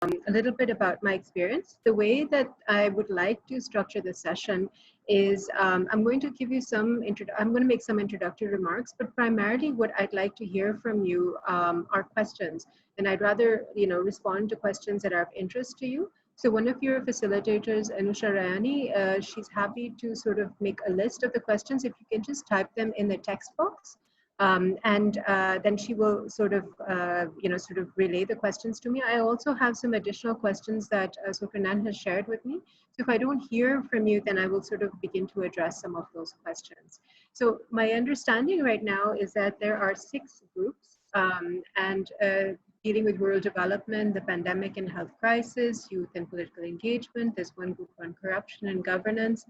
a little bit about my experience. The way that I would like to structure the session is I'm going to give you I'm going to make some introductory remarks, but primarily what I'd like to hear from you are questions. And I'd rather, respond to questions that are of interest to you. So one of your facilitators, Anusha Rayani, she's happy to sort of make a list of the questions. If you can just type them in the text box. Then she will sort of relay the questions to me. I also have some additional questions that Supranan has shared with me. So if I don't hear from you, then I will sort of begin to address some of those questions. So my understanding right now is that there are 6 groups dealing with rural development, the pandemic and health crisis, youth and political engagement. There's one group on corruption and governance.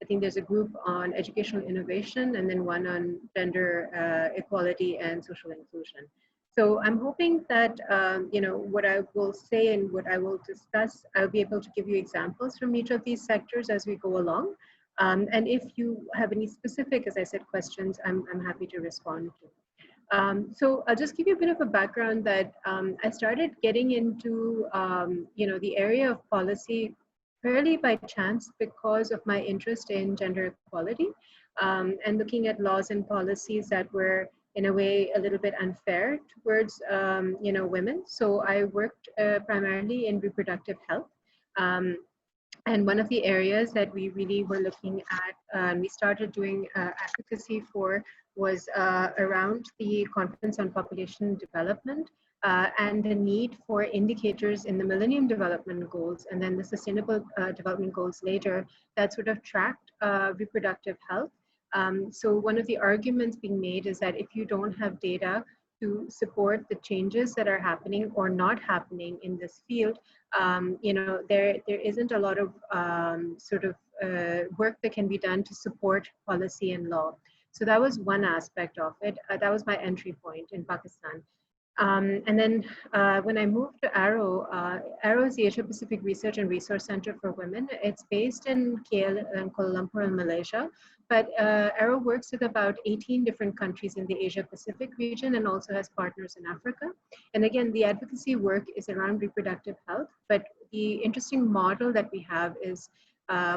I think there's a group on educational innovation and then one on gender equality and social inclusion. So I'm hoping that, what I will say and what I will discuss, I'll be able to give you examples from each of these sectors as we go along. And if you have any specific, as I said, questions, I'm happy to respond to. So I'll just give you a bit of a background that I started getting into, the area of policy fairly by chance because of my interest in gender equality and looking at laws and policies that were in a way a little bit unfair towards women. So I worked primarily in reproductive health. And one of the areas that we really were looking at, and we started doing advocacy for, was around the Conference on Population Development and the need for indicators in the Millennium Development Goals and then the Sustainable Development Goals later that sort of tracked reproductive health. So one of the arguments being made is that if you don't have data to support the changes that are happening or not happening in this field, there isn't a lot of work that can be done to support policy and law. So that was one aspect of it. That was my entry point in Pakistan. And then when I moved to Arrow, Arrow is the Asia Pacific Research and Resource Center for Women. It's based in KL and Kuala Lumpur in Malaysia, but Arrow works with about 18 different countries in the Asia Pacific region and also has partners in Africa. And again, the advocacy work is around reproductive health, but the interesting model that we have is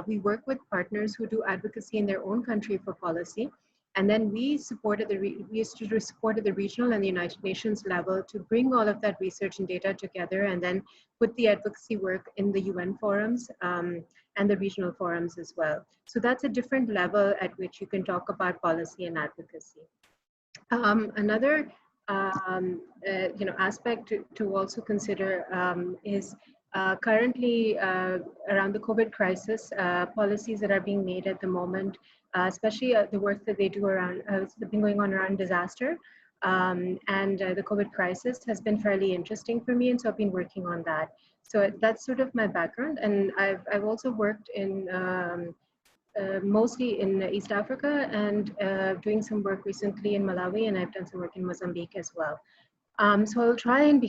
we work with partners who do advocacy in their own country for policy. And then we supported the regional and the United Nations level to bring all of that research and data together and then put the advocacy work in the UN forums and the regional forums as well. So that's a different level at which you can talk about policy and advocacy. Another aspect to also consider is currently around the COVID crisis, policies that are being made at the moment, especially the work that they do around, it's been going on around disaster and the COVID crisis has been fairly interesting for me, and so I've been working on that. So that's sort of my background, and I've also worked in mostly in East Africa and doing some work recently in Malawi, and I've done some work in Mozambique as well. So I'll try and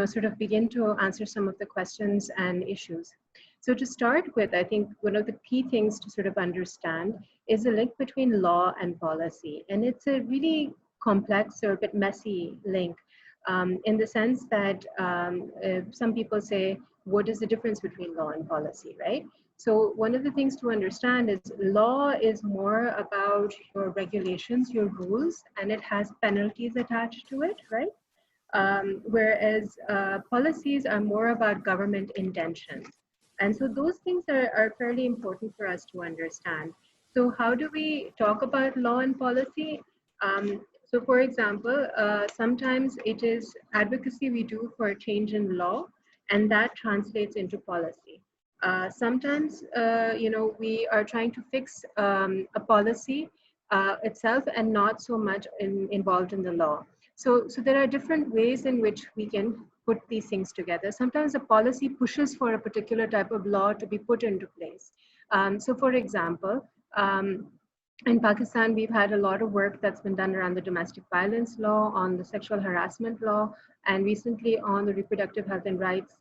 sort of begin to answer some of the questions and issues. So to start with, I think one of the key things to sort of understand is the link between law and policy. And it's a really complex or a bit messy link in the sense that some people say, what is the difference between law and policy, right? So one of the things to understand is law is more about your regulations, your rules, and it has penalties attached to it, right? Whereas policies are more about government intentions. And so those things are fairly important for us to understand. So how do we talk about law and policy? So for example, sometimes it is advocacy we do for a change in law, and that translates into policy. Sometimes, we are trying to fix a policy itself and not so much involved in the law. So there are different ways in which we can put these things together. Sometimes a policy pushes for a particular type of law to be put into place. So for example, in Pakistan, we've had a lot of work that's been done around the domestic violence law, on the sexual harassment law, and recently on the reproductive health and rights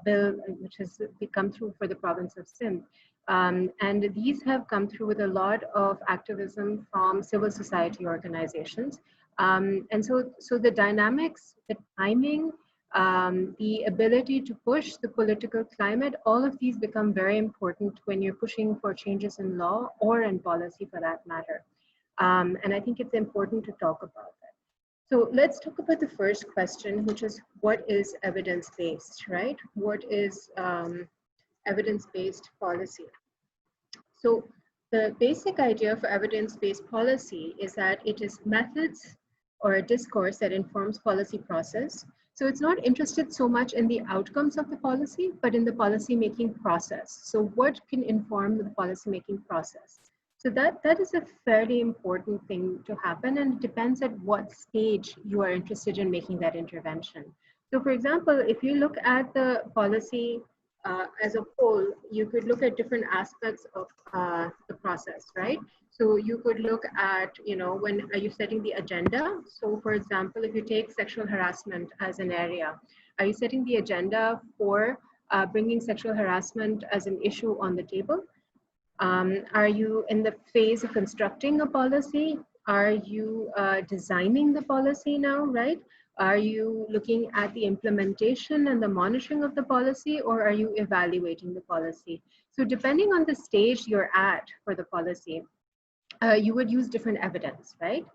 bill, which has come through for the province of Sindh. And these have come through with a lot of activism from civil society organizations. And so the dynamics, the timing, the ability to push the political climate, all of these become very important when you're pushing for changes in law or in policy for that matter. And I think it's important to talk about that. So let's talk about the first question, which is what is evidence-based, right? What is evidence-based policy? So the basic idea for evidence-based policy is that it is methods or a discourse that informs policy process. So it's not interested so much in the outcomes of the policy, but in the policy-making process. So what can inform the policy-making process? So that is a fairly important thing to happen, and it depends at what stage you are interested in making that intervention. So for example, if you look at the policy as a whole, you could look at different aspects of the process, right? So you could look at, when are you setting the agenda? So for example, if you take sexual harassment as an area, are you setting the agenda for bringing sexual harassment as an issue on the table? Are you in the phase of constructing a policy? Are you designing the policy now, right? Are you looking at the implementation and the monitoring of the policy, or are you evaluating the policy? So depending on the stage you're at for the policy, you would use different evidence, right?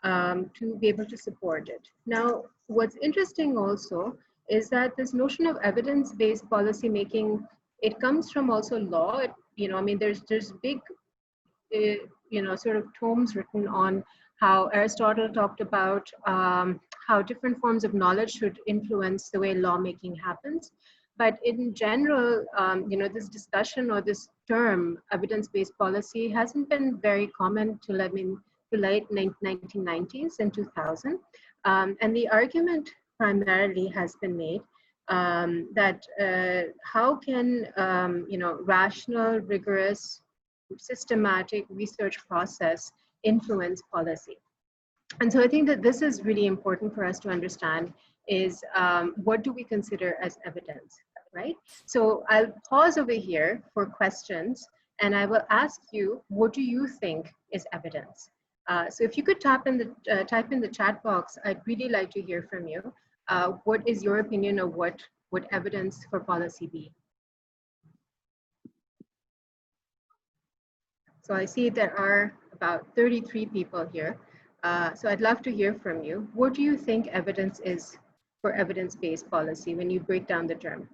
To be able to support it. Now, what's interesting also is that this notion of evidence-based policy making, it comes from also law. There's big, sort of tomes written on how Aristotle talked about how different forms of knowledge should influence the way lawmaking happens. But in general, this discussion or this term, evidence-based policy, hasn't been very common till the late 1990s and 2000. And the argument primarily has been made that how can rational, rigorous, systematic research process influence policy? And so I think that this is really important for us to understand is what do we consider as evidence, right? So I'll pause over here for questions, and I will ask you, what do you think is evidence? So if you could type in the chat box, I'd really like to hear from you. What is your opinion of what would evidence for policy be? So I see there are about 33 people here. So I'd love to hear from you. What do you think evidence is for evidence-based policy when you break down the term?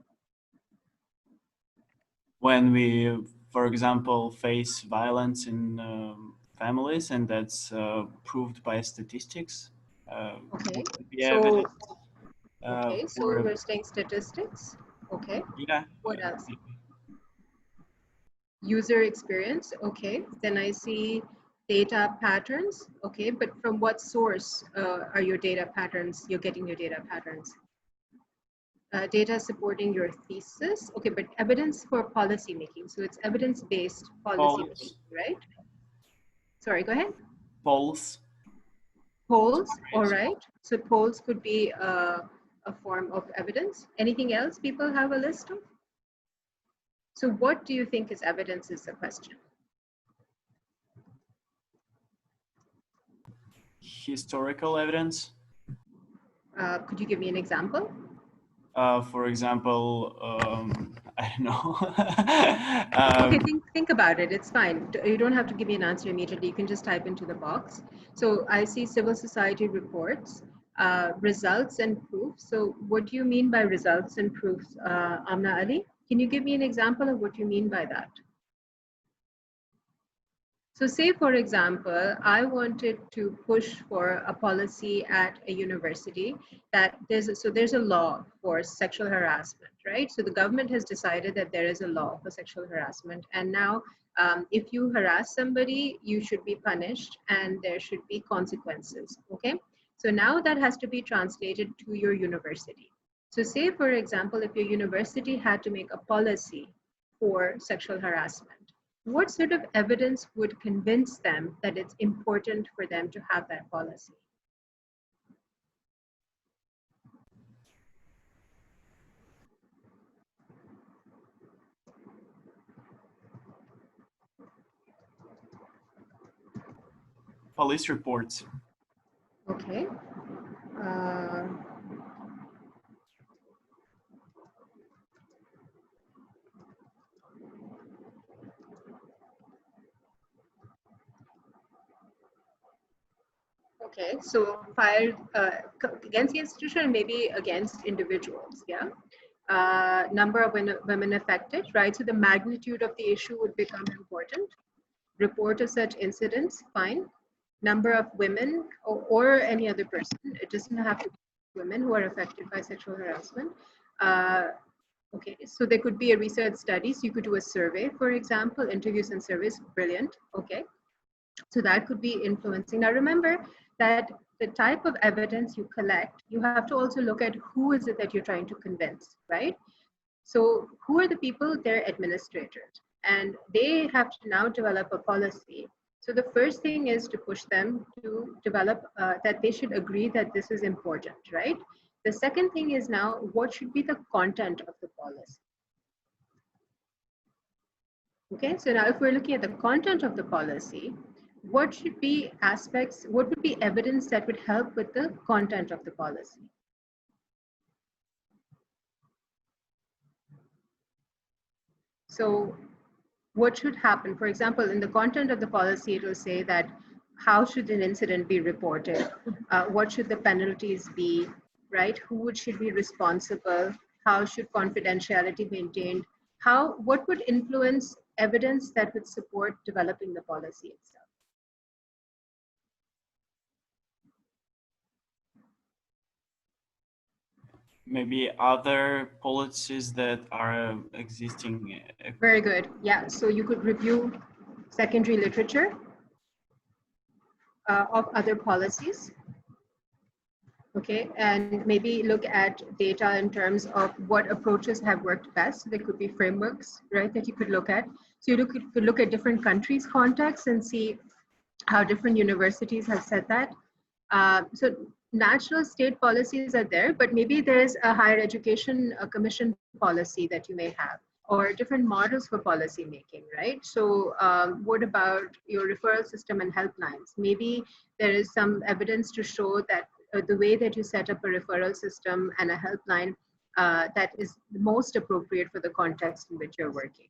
When we, for example, face violence in families, and that's proved by statistics. Okay. So we're saying statistics. Okay. Yeah. What else? User experience. Okay. Then I see data patterns. Okay. But from what source are your data patterns? You're getting your data patterns. Data supporting your thesis. Okay, but evidence for policy making. So it's evidence-based policy making, right? Sorry, go ahead. Polls. Polls, all right. So polls could be a form of evidence. Anything else people have a list of? So what do you think is evidence is the question? Historical evidence. Could you give me an example? For example, I don't know. Okay, think about it. It's fine. You don't have to give me an answer immediately. You can just type into the box. So I see civil society reports, results and proofs. So what do you mean by results and proofs, Amna Ali? Can you give me an example of what you mean by that? So say, for example, I wanted to push for a policy at a university that there's a law for sexual harassment, right? So the government has decided that there is a law for sexual harassment. And now if you harass somebody, you should be punished and there should be consequences, okay? So now that has to be translated to your university. So say, for example, if your university had to make a policy for sexual harassment, what sort of evidence would convince them that it's important for them to have that policy? Police reports. Okay. Okay, so filed against the institution, maybe against individuals, yeah? Number of women affected, right? So the magnitude of the issue would become important. Report of such incidents, fine. Number of women or any other person, it doesn't have to be women who are affected by sexual harassment. Okay, so there could be a research study. So you could do a survey, for example, interviews and surveys, brilliant, okay. So that could be influencing. Now remember that the type of evidence you collect, you have to also look at who is it that you're trying to convince, right? So who are the people? They're administrators, and they have to now develop a policy. So the first thing is to push them to develop that they should agree that this is important, right? The second thing is now what should be the content of the policy? Okay, so now if we're looking at the content of the policy, what should be aspects, what would be evidence that would help with the content of the policy? So what should happen? For example, in the content of the policy, it will say that how should an incident be reported? What should the penalties be, right? Who should be responsible? How should confidentiality be maintained? What would influence evidence that would support developing the policy itself? Maybe other policies that are existing. Very good. Yeah, so you could review secondary literature of other policies. Okay, and maybe look at data in terms of what approaches have worked best. There could be frameworks, right, that you could look at. So you could look at different countries' contexts and see how different universities have said that. So national state policies are there, but maybe there's a higher education commission policy that you may have, or different models for policy making, right? So what about your referral system and helplines? Maybe there is some evidence to show that the way that you set up a referral system and a helpline that is most appropriate for the context in which you're working.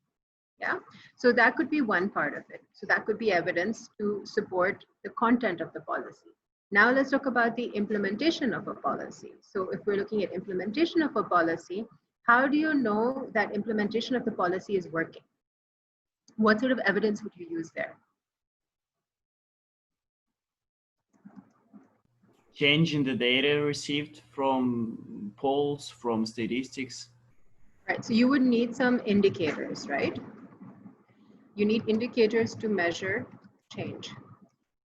Yeah, so that could be one part of it. So that could be evidence to support the content of the policy. Now let's talk about the implementation of a policy. So if we're looking at implementation of a policy, how do you know that implementation of the policy is working? What sort of evidence would you use there? Change in the data received from polls, from statistics. Right, so you would need some indicators, right? You need indicators to measure change,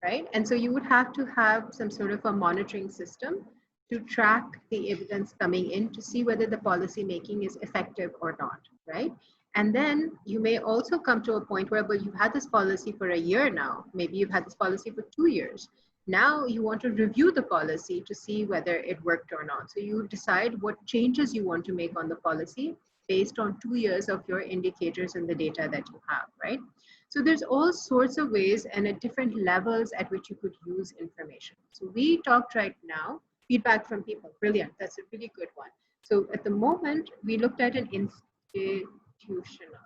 right? And so you would have to have some sort of a monitoring system to track the evidence coming in to see whether the policy making is effective or not, right? And then you may also come to a point where, well, you've had this policy for a year now. Maybe you've had this policy for 2 years. Now you want to review the policy to see whether it worked or not. So you decide what changes you want to make on the policy based on 2 years of your indicators and the data that you have, right? So there's all sorts of ways and at different levels at which you could use information. So we talked right now, feedback from people, brilliant, that's a really good one. So at the moment, we looked at an institutional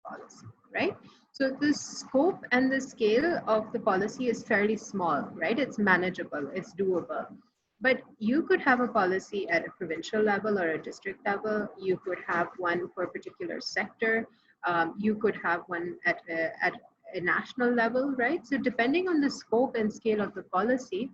policy, right? So the scope and the scale of the policy is fairly small, right? It's manageable, it's doable. But you could have a policy at a provincial level or a district level. You could have one for a particular sector. You could have one at a national level, right? So depending on the scope and scale of the policy,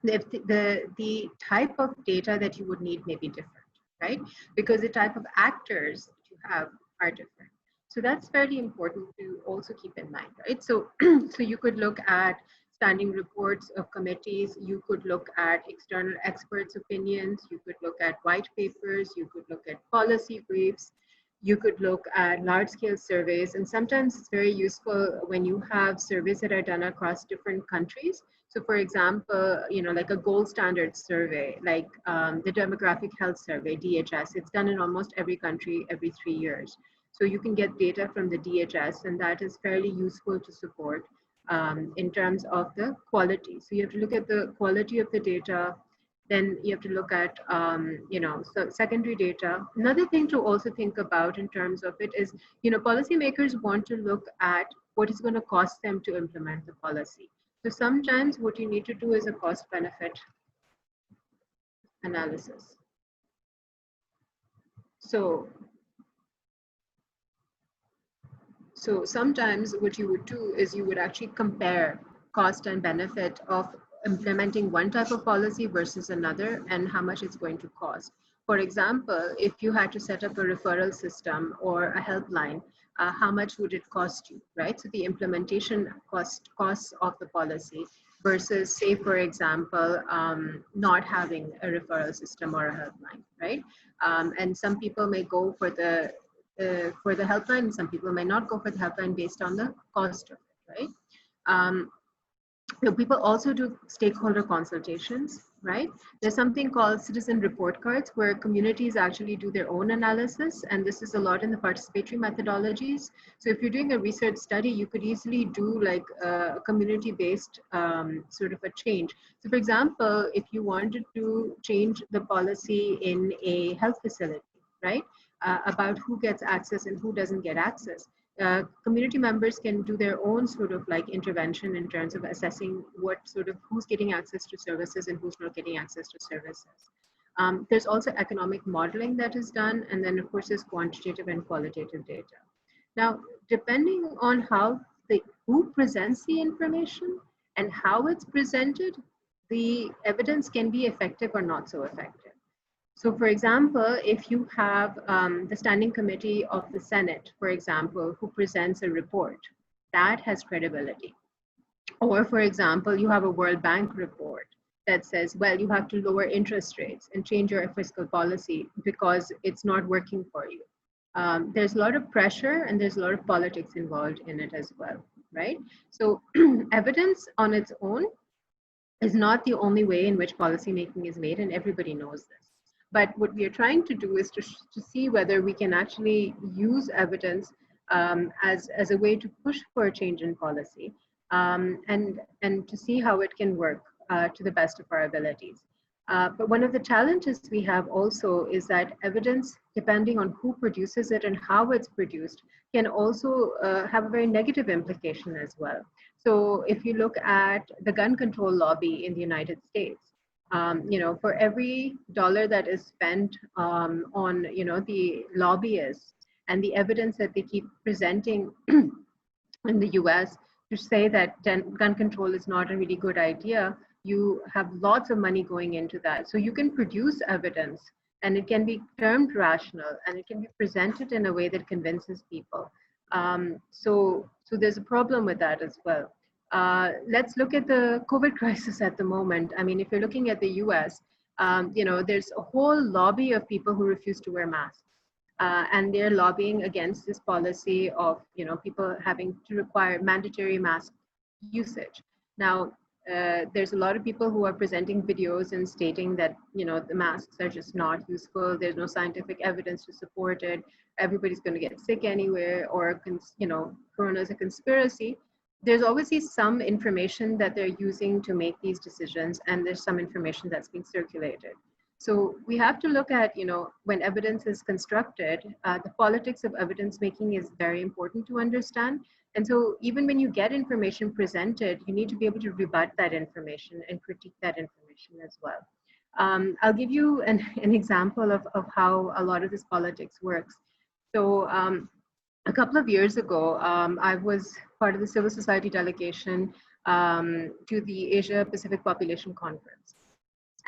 the type of data that you would need may be different, right? Because the type of actors that you have are different. So that's fairly important to also keep in mind, right? So, so you could look at standing reports of committees, you could look at external experts' opinions, you could look at white papers, you could look at policy briefs, you could look at large-scale surveys, and sometimes it's very useful when you have surveys that are done across different countries. So for example, you know, like a gold standard survey, like the demographic health survey, DHS, it's done in almost every country every 3 years. So you can get data from the DHS, and that is fairly useful to support in terms of the quality. So you have to look at the quality of the data, then you have to look at, you know, so secondary data. Another thing to also think about in terms of it is, you know, policymakers want to look at what is going to cost them to implement the policy. So sometimes what you need to do is a cost benefit analysis. So sometimes what you would do is you would actually compare cost and benefit of implementing one type of policy versus another and how much it's going to cost. For example, if you had to set up a referral system or a helpline, how much would it cost you, right? So the implementation costs of the policy versus, say, for example, not having a referral system or a helpline, right? And some people may go for the helpline, some people may not go for the helpline based on the cost of it, right? People also do stakeholder consultations, right? There's something called citizen report cards where communities actually do their own analysis, and this is a lot in the participatory methodologies. So if you're doing a research study, you could easily do like a community-based sort of a change. So for example, if you wanted to change the policy in a health facility, right? About who gets access and who doesn't get access. Community members can do their own sort of like intervention in terms of assessing what sort of who's getting access to services and who's not getting access to services. There's also economic modeling that is done, and then of course there's quantitative and qualitative data. Now, depending on who presents the information and how it's presented, the evidence can be effective or not so effective. So for example, if you have the standing committee of the Senate, for example, who presents a report, that has credibility. Or for example, you have a World Bank report that says, well, you have to lower interest rates and change your fiscal policy because it's not working for you. There's a lot of pressure and there's a lot of politics involved in it as well, right? So evidence on its own is not the only way in which policymaking is made, and everybody knows this. But what we are trying to do is to see whether we can actually use evidence as a way to push for a change in policy and to see how it can work to the best of our abilities. But one of the challenges we have also is that evidence, depending on who produces it and how it's produced, can also have a very negative implication as well. So if you look at the gun control lobby in the United States, for every dollar that is spent on, the lobbyists and the evidence that they keep presenting in the US to say that gun control is not a really good idea, you have lots of money going into that. So you can produce evidence and it can be termed rational and it can be presented in a way that convinces people. So there's a problem with that as well. Let's look at the COVID crisis at the moment. I mean, if you're looking at the US, there's a whole lobby of people who refuse to wear masks. And they're lobbying against this policy of, people having to require mandatory mask usage. Now, there's a lot of people who are presenting videos and stating that, the masks are just not useful. There's no scientific evidence to support it. Everybody's going to get sick anywhere, or, Corona is a conspiracy. There's obviously some information that they're using to make these decisions, and there's some information that's being circulated. So we have to look at, when evidence is constructed, the politics of evidence making is very important to understand. And so even when you get information presented, you need to be able to rebut that information and critique that information as well. I'll give you an example of how a lot of this politics works. So a couple of years ago, I was part of the civil society delegation to the Asia Pacific Population Conference.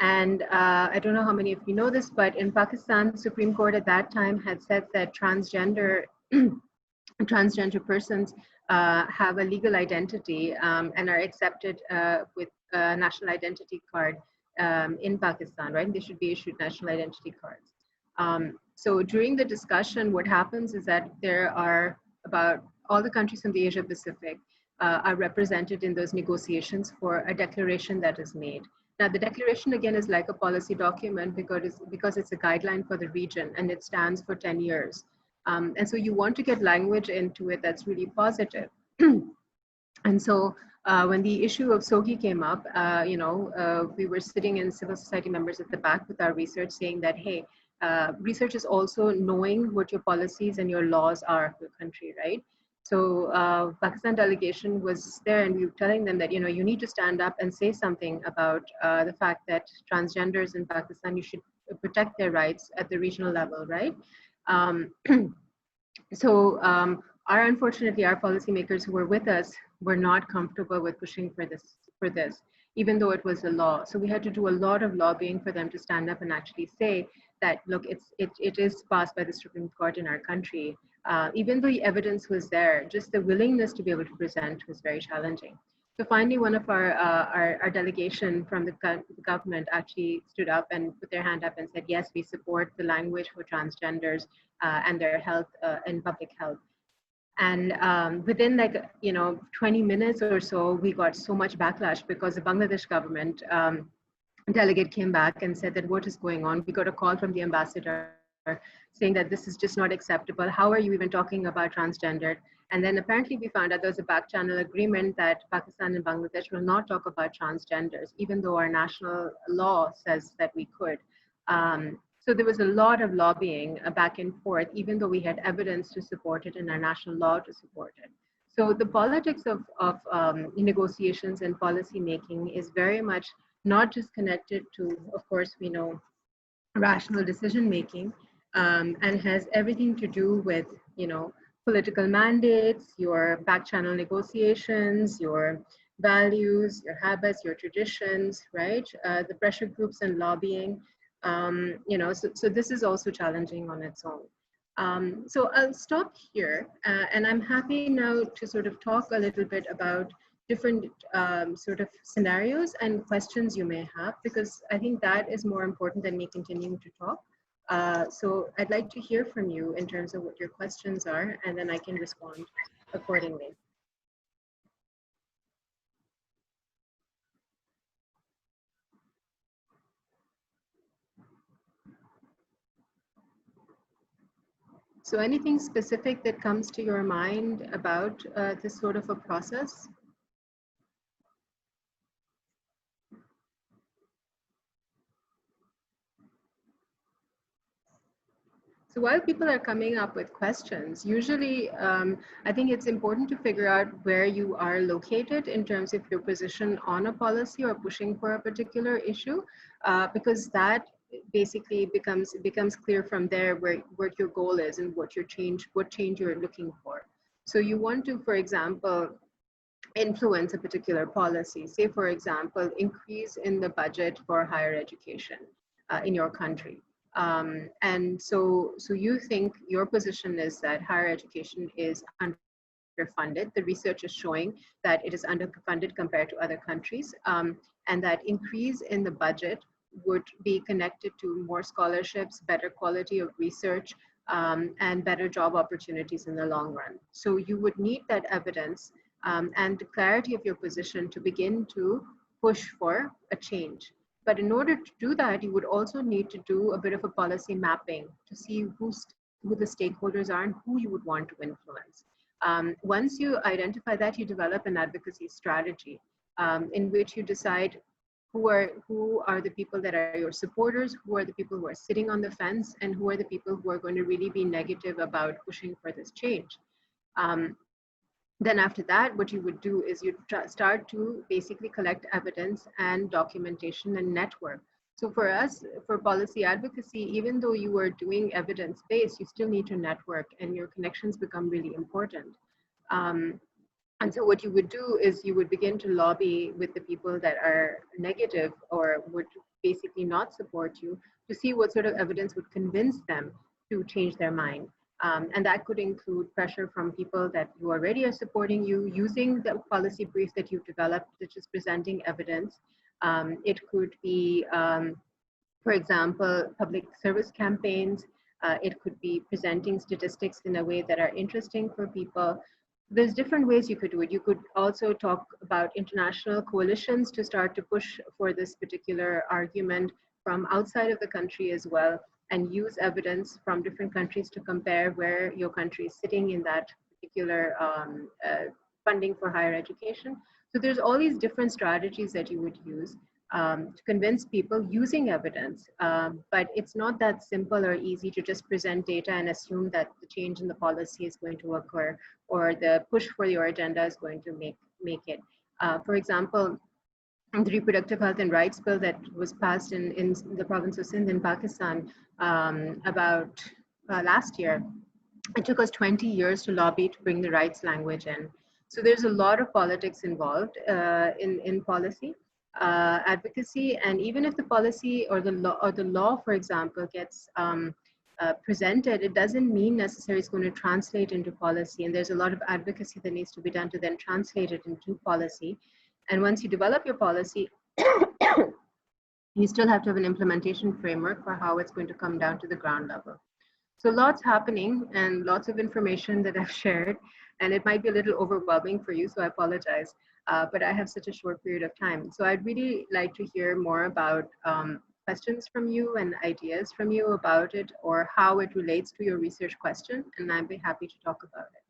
And I don't know how many of you know this, but in Pakistan, the Supreme Court at that time had said that transgender persons have a legal identity and are accepted with a national identity card in Pakistan, right? They should be issued national identity cards. So during the discussion, what happens is that there are about all the countries from the Asia Pacific are represented in those negotiations for a declaration that is made. Now, the declaration, again, is like a policy document because it's a guideline for the region and it stands for 10 years. And so you want to get language into it that's really positive. And so when the issue of SOGI came up, we were sitting in civil society members at the back with our research saying that, hey, research is also knowing what your policies and your laws are for the country, right? So Pakistan delegation was there, and we were telling them that, you know, you need to stand up and say something about the fact that transgenders in Pakistan, you should protect their rights at the regional level, right? Um, unfortunately, our policymakers who were with us were not comfortable with pushing for this, even though it was a law. So we had to do a lot of lobbying for them to stand up and actually say that, look, it is passed by the Supreme Court in our country. Even though the evidence was there, just the willingness to be able to present was very challenging. So finally, one of our delegation from the government actually stood up and put their hand up and said, yes, we support the language for transgenders and their health and public health. And within 20 minutes or so, we got so much backlash because the Bangladesh government delegate came back and said that what is going on? We got a call from the ambassador saying that this is just not acceptable. How are you even talking about transgender? And then apparently we found out there was a back channel agreement that Pakistan and Bangladesh will not talk about transgenders, even though our national law says that we could. So there was a lot of lobbying back and forth, even though we had evidence to support it and our national law to support it. So the politics of negotiations and policy making is very much not just connected to, of course, we know, rational decision making, and has everything to do with, you know, political mandates, your back channel negotiations, your values, your habits, your traditions, right? The pressure groups and lobbying, you know, so this is also challenging on its own. So I'll stop here, and I'm happy now to sort of talk a little bit about different sort of scenarios and questions you may have, because I think that is more important than me continuing to talk. So I'd like to hear from you in terms of what your questions are, and then I can respond accordingly. So anything specific that comes to your mind about this sort of a process? So while people are coming up with questions, usually I think it's important to figure out where you are located in terms of your position on a policy or pushing for a particular issue, because that basically becomes clear from there what your goal is and what change you're looking for. So you want to, for example, influence a particular policy. Say, for example, increase in the budget for higher education in your country. And so you think your position is that higher education is underfunded. The research is showing that it is underfunded compared to other countries, and that increase in the budget would be connected to more scholarships, better quality of research, and better job opportunities in the long run. So you would need that evidence and the clarity of your position to begin to push for a change. But in order to do that, you would also need to do a bit of a policy mapping to see who the stakeholders are and who you would want to influence. Once you identify that, you develop an advocacy strategy in which you decide who are the people that are your supporters, who are the people who are sitting on the fence, and who are the people who are going to really be negative about pushing for this change. Then after that, what you would do is you start to basically collect evidence and documentation and network. So for us, for policy advocacy, even though you are doing evidence-based, you still need to network, and your connections become really important. And so what you would do is you would begin to lobby with the people that are negative or would basically not support you to see what sort of evidence would convince them to change their mind. And that could include pressure from people that you already are supporting you, using the policy brief that you've developed, such as presenting evidence. It could be, for example, public service campaigns. It could be presenting statistics in a way that are interesting for people. There's different ways you could do it. You could also talk about international coalitions to start to push for this particular argument from outside of the country as well, and use evidence from different countries to compare where your country is sitting in that particular funding for higher education. So there's all these different strategies that you would use. to convince people using evidence. But it's not that simple or easy to just present data and assume that the change in the policy is going to occur or the push for your agenda is going to make it. For example, the reproductive health and rights bill that was passed in the province of Sindh in Pakistan about last year, it took us 20 years to lobby to bring the rights language in. So there's a lot of politics involved in policy, advocacy, and even if the policy or the law, for example, gets presented, it doesn't mean necessarily it's going to translate into policy. And there's a lot of advocacy that needs to be done to then translate it into policy. And once you develop your policy, you still have to have an implementation framework for how it's going to come down to the ground level. So lots happening and lots of information that I've shared, and it might be a little overwhelming for you, so I apologize, but I have such a short period of time. So I'd really like to hear more about questions from you and ideas from you about it or how it relates to your research question, and I'd be happy to talk about it.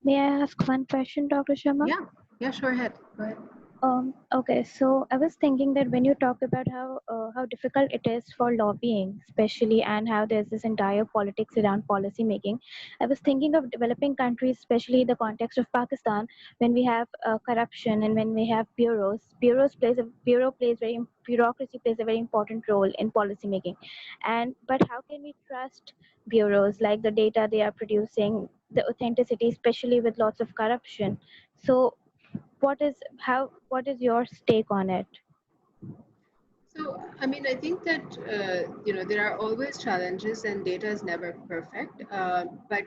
May I ask one question, Dr. Shama? Yeah, sure, go ahead. Okay, so I was thinking that when you talk about how difficult it is for lobbying, especially, and how there's this entire politics around policy making, I was thinking of developing countries, especially the context of Pakistan, when we have corruption and when we have bureaucracy plays a very important role in policy making. But how can we trust bureaus, like the data they are producing, the authenticity, especially with lots of corruption? So what is your take on it? So, I mean, I think that, there are always challenges and data is never perfect, but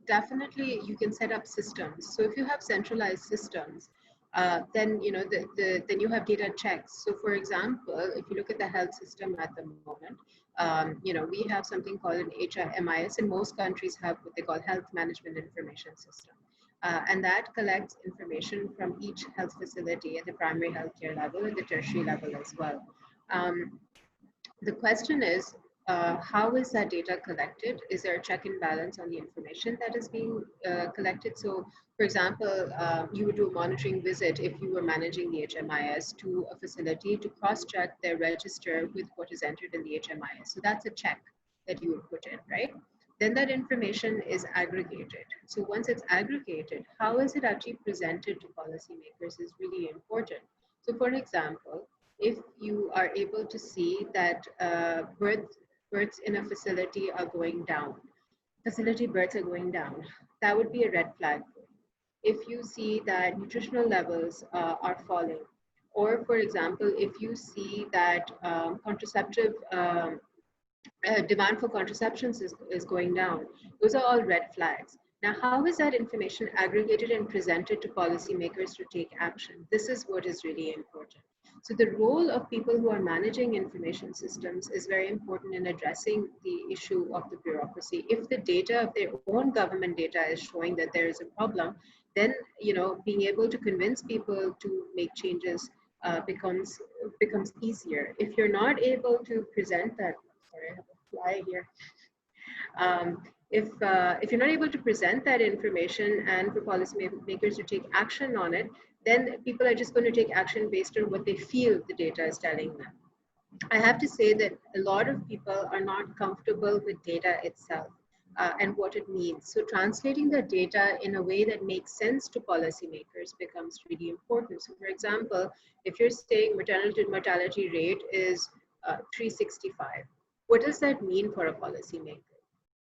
definitely you can set up systems. So if you have centralized systems, then, then you have data checks. So for example, if you look at the health system at the moment, we have something called an HMIS, and most countries have what they call Health Management Information System. And that collects information from each health facility at the primary healthcare level and the tertiary level as well. The question is, how is that data collected? Is there a check and balance on the information that is being collected? So, for example, you would do a monitoring visit if you were managing the HMIS to a facility to cross-check their register with what is entered in the HMIS. So that's a check that you would put in, right? Then that information is aggregated. So once it's aggregated, how is it actually presented to policymakers is really important. So for example, if you are able to see that births in a facility are going down, facility births are going down, that would be a red flag. If you see that nutritional levels are falling, or for example, if you see that contraceptive demand for contraceptions is going down, those are all red flags. Now, how is that information aggregated and presented to policymakers to take action? This is what is really important. So the role of people who are managing information systems is very important in addressing the issue of the bureaucracy. If the data of their own government data is showing that there is a problem, then being able to convince people to make changes becomes easier. If you're not able to present that, sorry, I have a fly here. If you're not able to present that information and for policymakers to take action on it, then people are just going to take action based on what they feel the data is telling them. I have to say that a lot of people are not comfortable with data itself and what it means. So translating the data in a way that makes sense to policymakers becomes really important. So for example, if you're saying maternity mortality rate is 365, what does that mean for a policymaker?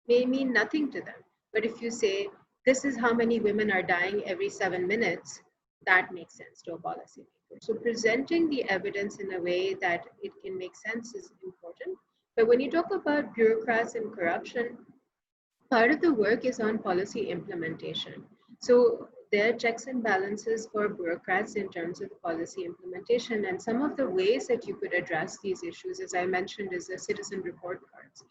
May mean nothing to them. But if you say, this is how many women are dying every 7 minutes, that makes sense to a policymaker. So presenting the evidence in a way that it can make sense is important. But when you talk about bureaucrats and corruption, part of the work is on policy implementation. So there are checks and balances for bureaucrats in terms of the policy implementation. And some of the ways that you could address these issues, as I mentioned, is the citizen report cards.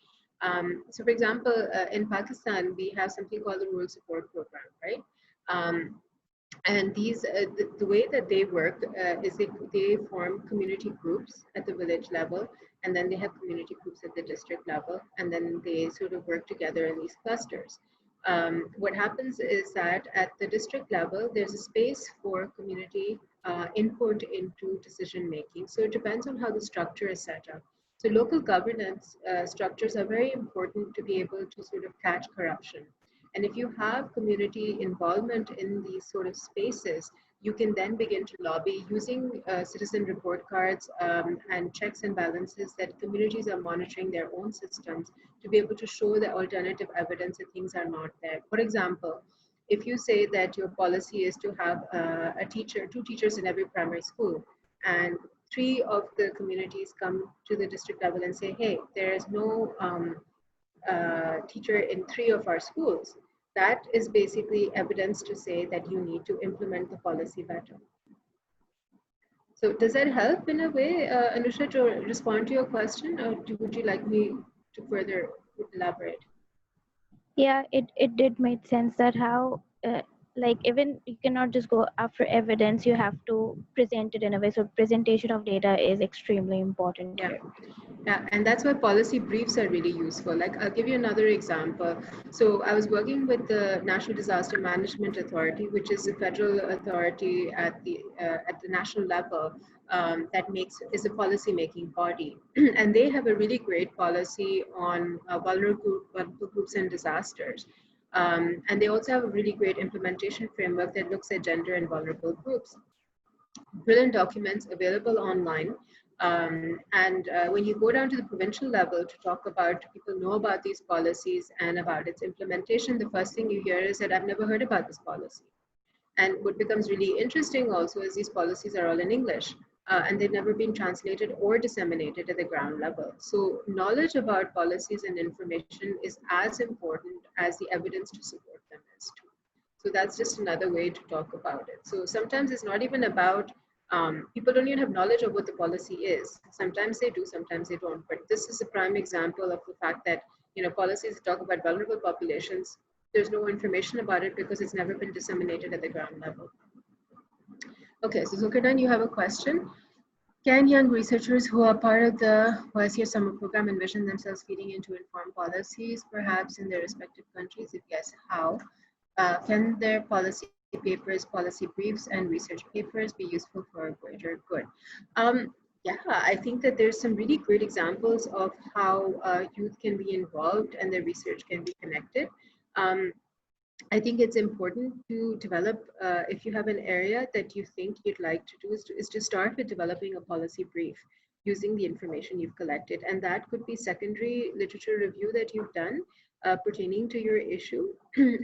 So for example, in Pakistan, we have something called the Rural Support Program, right? And these, the way that they work is they form community groups at the village level, and then they have community groups at the district level, and then they sort of work together in these clusters. what happens is that at the district level, there's a space for community input into decision making. So it depends on how the structure is set up. So local governance structures are very important to be able to sort of catch corruption. And if you have community involvement in these sort of spaces, you can then begin to lobby using citizen report cards and checks and balances that communities are monitoring their own systems to be able to show the alternative evidence that things are not there. For example, if you say that your policy is to have two teachers in every primary school, and 3 of the communities come to the district level and say, hey, there is no teacher in 3 of our schools, that is basically evidence to say that you need to implement the policy better. So does that help in a way, Anusha, to respond to your question, or would you like me to further elaborate? Yeah, it did make sense that how like even you cannot just go after evidence, you have to present it in a way. So presentation of data is extremely important here. Yeah, and that's why policy briefs are really useful. Like, I'll give you another example. So I was working with the National Disaster Management Authority, which is a federal authority at the national level that is a policy making body. And they have a really great policy on vulnerable groups and disasters. And they also have a really great implementation framework that looks at gender and vulnerable groups. Brilliant documents available online. And when you go down to the provincial level to talk about, people know about these policies and about its implementation, the first thing you hear is that I've never heard about this policy. And what becomes really interesting also is these policies are all in English and they've never been translated or disseminated at the ground level. So knowledge about policies and information is as important as the evidence to support them is too. So that's just another way to talk about it. So sometimes it's not even about, people don't even have knowledge of what the policy is. Sometimes they do, sometimes they don't. But this is a prime example of the fact that, policies talk about vulnerable populations, there's no information about it because it's never been disseminated at the ground level. Okay, so Zulkarnain, you have a question. Can young researchers who are part of the YCR summer program envision themselves feeding into informed policies, perhaps in their respective countries? If yes, how? Can their policy papers, policy briefs, and research papers be useful for a greater good? Yeah, I think that there's some really great examples of how youth can be involved and their research can be connected. I think it's important to develop, if you have an area that you think you'd like to do, is to start with developing a policy brief using the information you've collected. And that could be secondary literature review that you've done pertaining to your issue,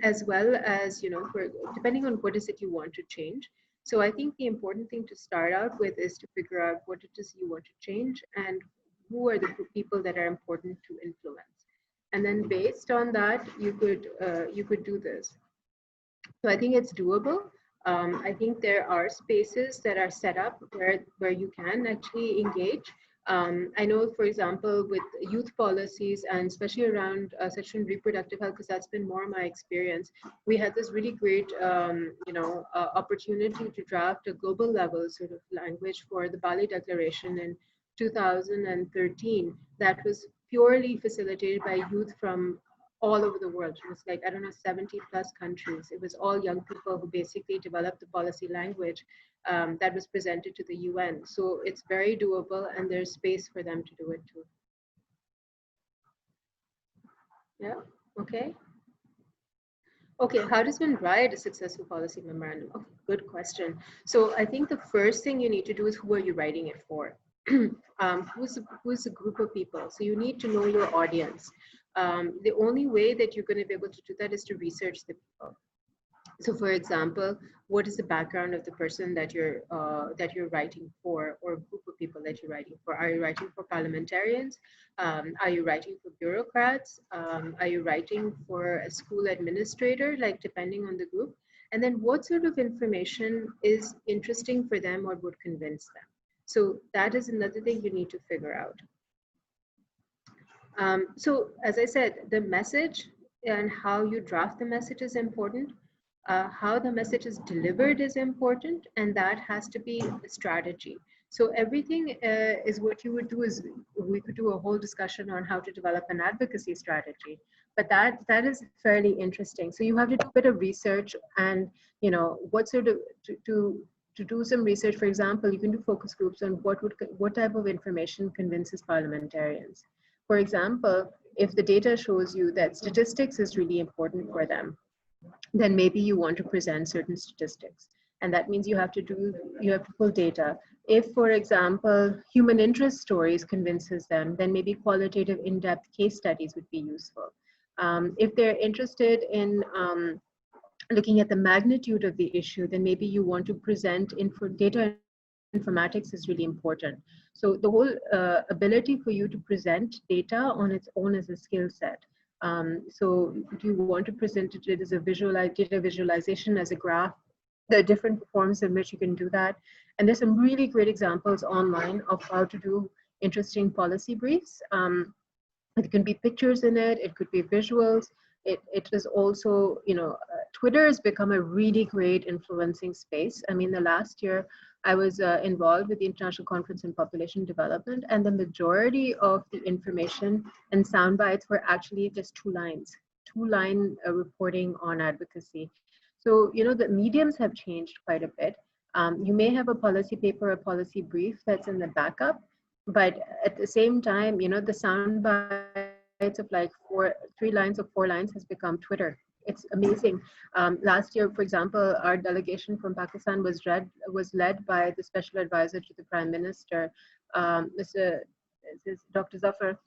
as well as, depending on what is it you want to change. So I think the important thing to start out with is to figure out what it is you want to change and who are the people that are important to influence. And then based on that, you could do this. So I think it's doable. I think there are spaces that are set up where you can actually engage. I know, for example, with youth policies and especially around sexual and reproductive health, because that's been more my experience, we had this really great, opportunity to draft a global level sort of language for the Bali Declaration in 2013 that was purely facilitated by youth from all over the world. It was like, 70 plus countries. It was all young people who basically developed the policy language that was presented to the UN. So it's very doable and there's space for them to do it too. Yeah, okay. Okay, how does one write a successful policy memorandum? Okay, good question. So I think the first thing you need to do is, who are you writing it for? Who's a group of people? So you need to know your audience. The only way that you're going to be able to do that is to research the people. So for example, what is the background of the person that you're writing for, or a group of people that you're writing for? Are you writing for parliamentarians? Are you writing for bureaucrats? Are you writing for a school administrator, like depending on the group? And then what sort of information is interesting for them or would convince them? So that is another thing you need to figure out. So as I said, the message and how you draft the message is important. How the message is delivered is important, and that has to be a strategy. So everything is what you would do is we could do a whole discussion on how to develop an advocacy strategy. But that is fairly interesting. So you have to do a bit of research and, you know, what sort of, to do some research, for example, you can do focus groups on what type of information convinces parliamentarians. For example, if the data shows you that statistics is really important for them, then maybe you want to present certain statistics. And that means you have to pull data. If, for example, human interest stories convinces them, then maybe qualitative in-depth case studies would be useful. If they're interested in looking at the magnitude of the issue, then maybe you want to present data informatics is really important. So the whole ability for you to present data on its own is a skill set. So do you want to present it as a data visualization, as a graph? There are different forms in which you can do that. And there's some really great examples online of how to do interesting policy briefs. It can be pictures in it, it could be visuals. It is also, you know, Twitter has become a really great influencing space. I mean, the last year I was involved with the International Conference on Population Development, and the majority of the information and sound bites were actually just two-line reporting on advocacy. So, you know, the mediums have changed quite a bit. You may have a policy paper, a policy brief that's in the backup, but at the same time, you know, the sound bites of like 3 lines or 4 lines has become Twitter. It's amazing. Last year, for example, our delegation from Pakistan was led by the special advisor to the Prime Minister, Dr. Zafar.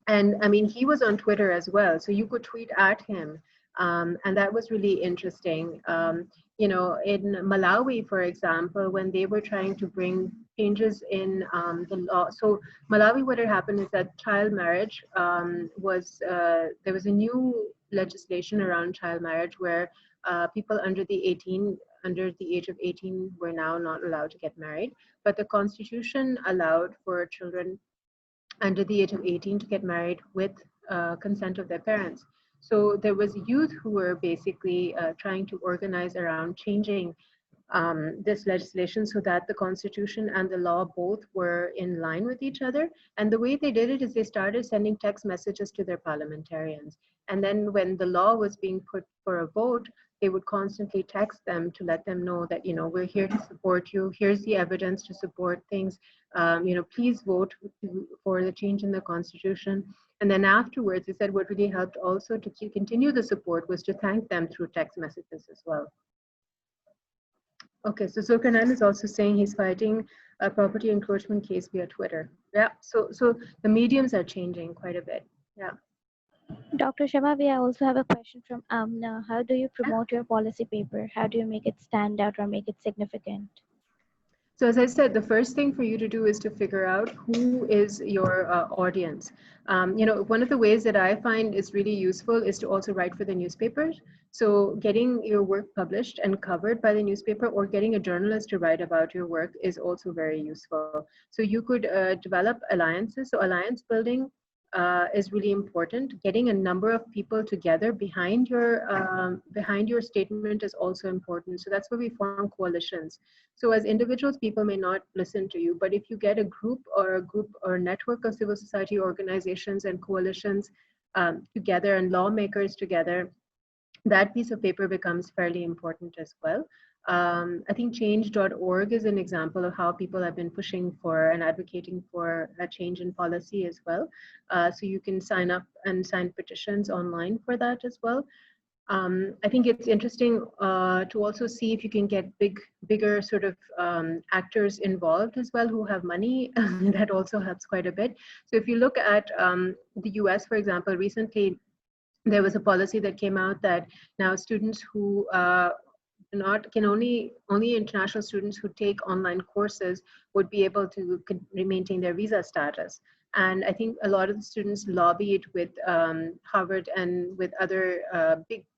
And I mean, he was on Twitter as well, so you could tweet at him. And that was really interesting. You know, in Malawi, for example, when they were trying to bring changes in the law. So Malawi, what had happened is that child marriage there was a new legislation around child marriage where people under the age of 18 were now not allowed to get married. But the constitution allowed for children under the age of 18 to get married with consent of their parents. So there was youth who were basically trying to organize around changing this legislation so that the constitution and the law both were in line with each other. And the way they did it is they started sending text messages to their parliamentarians. And then when the law was being put for a vote, they would constantly text them to let them know that, you know, we're here to support you. Here's the evidence to support things. You know, please vote for the change in the constitution. And then afterwards, they said what really helped also to continue the support was to thank them through text messages as well. Okay, so Zulkarnain is also saying he's fighting a property encroachment case via Twitter. Yeah, so the mediums are changing quite a bit. Yeah. Dr. Shama, we also have a question from Amna. How do you promote your policy paper? How do you make it stand out or make it significant? So as I said, the first thing for you to do is to figure out who is your audience. You know, one of the ways that I find is really useful is to also write for the newspapers. So getting your work published and covered by the newspaper or getting a journalist to write about your work is also very useful. So you could develop alliances. So alliance building is really important. Getting a number of people together behind your statement is also important. So that's where we form coalitions. So as individuals, people may not listen to you, but if you get a group or network of civil society organizations and coalitions together and lawmakers together, that piece of paper becomes fairly important as well. I think change.org is an example of how people have been pushing for and advocating for a change in policy as well. So you can sign up and sign petitions online for that as well. I think it's interesting to also see if you can get bigger sort of actors involved as well who have money. That also helps quite a bit. So if you look at the US, for example, recently, there was a policy that came out that now students who only international students who take online courses would be able to maintain their visa status. And I think a lot of the students lobbied with Harvard and with other